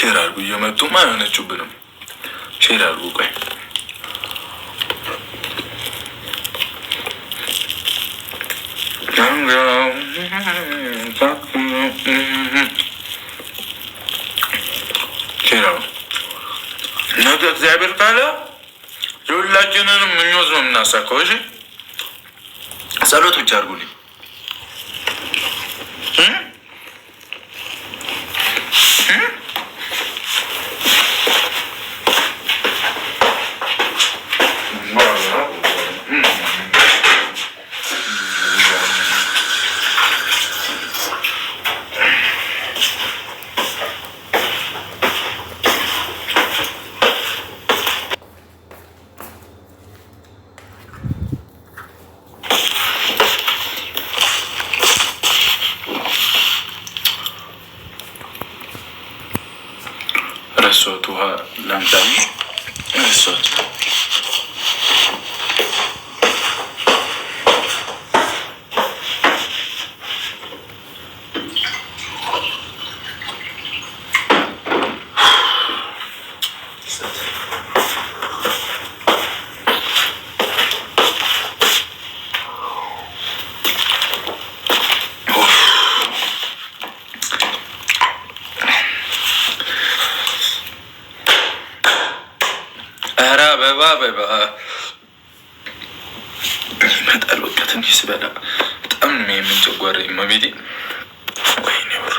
ሼር አድርጉ። እየመጡማ አይሆነችብንም። ሼር አድርጉ። ቆይ ነገ እግዚአብሔር ካለ የሁላችንንም ምኞት ነው የምናሳካው። እሺ ጸሎት ብቻ አድርጉልኝ። ረሷት ውሃ ላምጣሚ ረሷት። ኧረ አበባ አበባ ይመጣል። በቃ ትንሽ ስበላ በጣም ነው የምንጨጓረኝ። መቤቴ ወይኔ ወሮ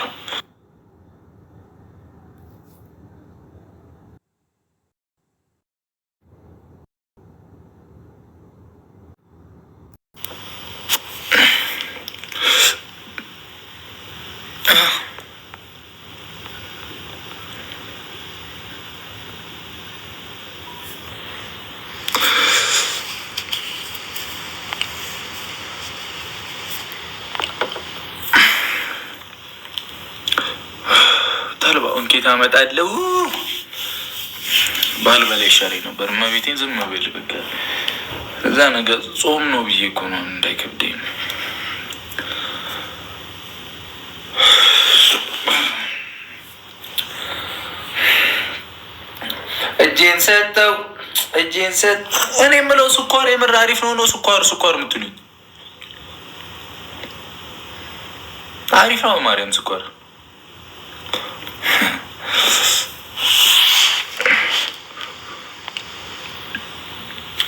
ተልባውን ኬት አመጣለሁ። ባልበላ ይሻለኝ ነበር። መቤቴን ዝም ብል በቃ እዛ ነገር ጾም ነው ብዬ እኮ ነው እንዳይከብደኝ። እጄን ሰጠው እጄን ሰጥ። እኔ የምለው ስኳር የምር አሪፍ ነው። ስኳር የምትሉኝ አሪፍ ነው። ማርያም ስኳር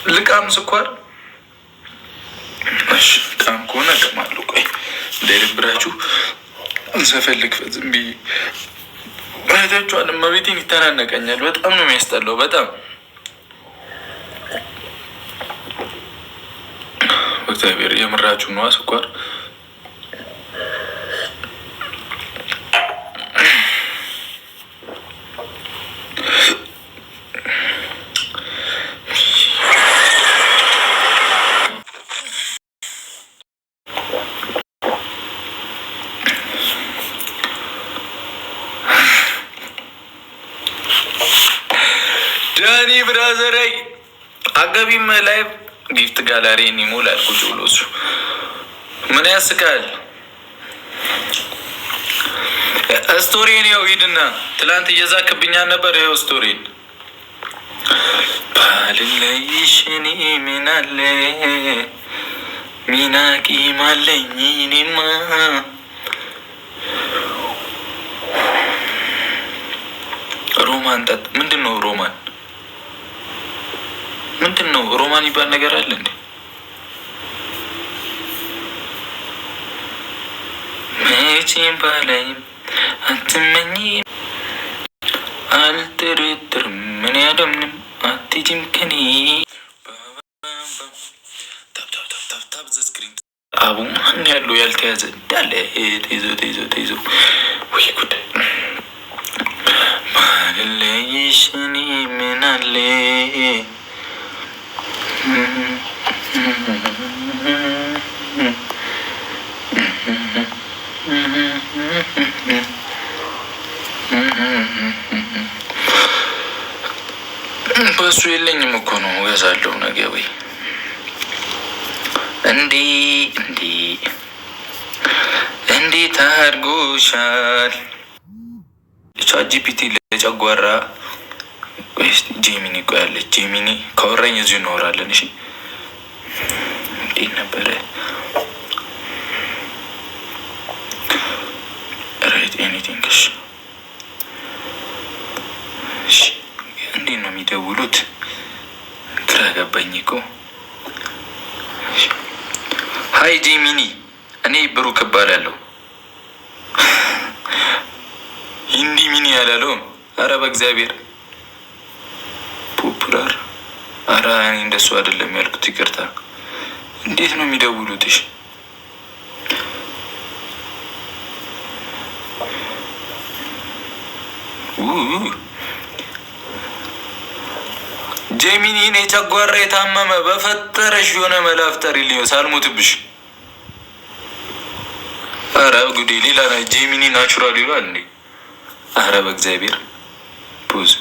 ልቃም ስኳር እሺ፣ ቃም ከሆነ እቀማለሁ። ቆይ እንዳይደብራችሁ እንሰፈልግ ዝም ብዬ እህታችኋል። እመቤቴን ይተናነቀኛል። በጣም ነው የሚያስጠላው። በጣም እግዚአብሔር የምራችሁ ነዋ ስኳር ዳኒ ብራዘራይ አገቢም ላይ ጊፍት ጋላሪን ይሞላል። ቁጭ ብሎ እሱ ምን ያስቃል? ስቶሪን ያው ሂድና ትላንት እየዛክብኛል ነበር። ይኸው ስቶሪን ባልለይሽ እኔ ምን አለ ሚናቂ ማለኝ እኔማ ሮማን ጠጥ ምንድን ነው ሮማን? ምንድን ነው ሮማን ይባል ነገር አለ እንዴ? መቼም ባላይም አትመኝ አልጠረጥርም ምን ያለምንም አትጅም ከኔ ታብ ዘስክሪን አቡ ማን ያለው ያልተያዘ እንዳለ ተይዞ ወይ ጉድ ባልለይሽ እኔ ምን አለ በሱ የለኝም እኮ ነው እገዛለሁ ነገ ወይ እንዴት አድርጎሻል ቻትጂፒቲ ለጨጓራ ጄሚኒ ቆያለች። ጄሚኒ ካወራኝ እዚሁ እናወራለን። እሺ እንዴት ነበረ? ራይት ኤኒቲንግ። እሺ እንዴት ነው የሚደውሉት? ግራ ገባኝ እኮ። ሀይ ጄሚኒ፣ እኔ ብሩክ እባላለሁ። ሂንዲ ሚኒ ያላለውም። አረ በእግዚአብሔር ፖፑላር። አረ እኔ እንደሱ አይደለም ያልኩት፣ ይቅርታ። እንዴት ነው የሚደውሉትሽ? ጄሚኒ፣ እኔ ጨጓራ የታመመ በፈጠረሽ የሆነ መላፍጠር ልኝ ሳልሞትብሽ። አረ ጉዴ! ሌላ ጄሚኒ ናቹራል ይሏል እንዴ? አረ በእግዚአብሔር ፖዝ።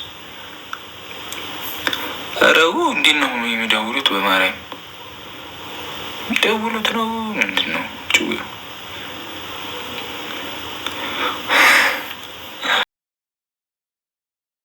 አረው እንዴት ነው የሚደውሉት? በማርያም የሚደውሉት ነው ምንድን ነው?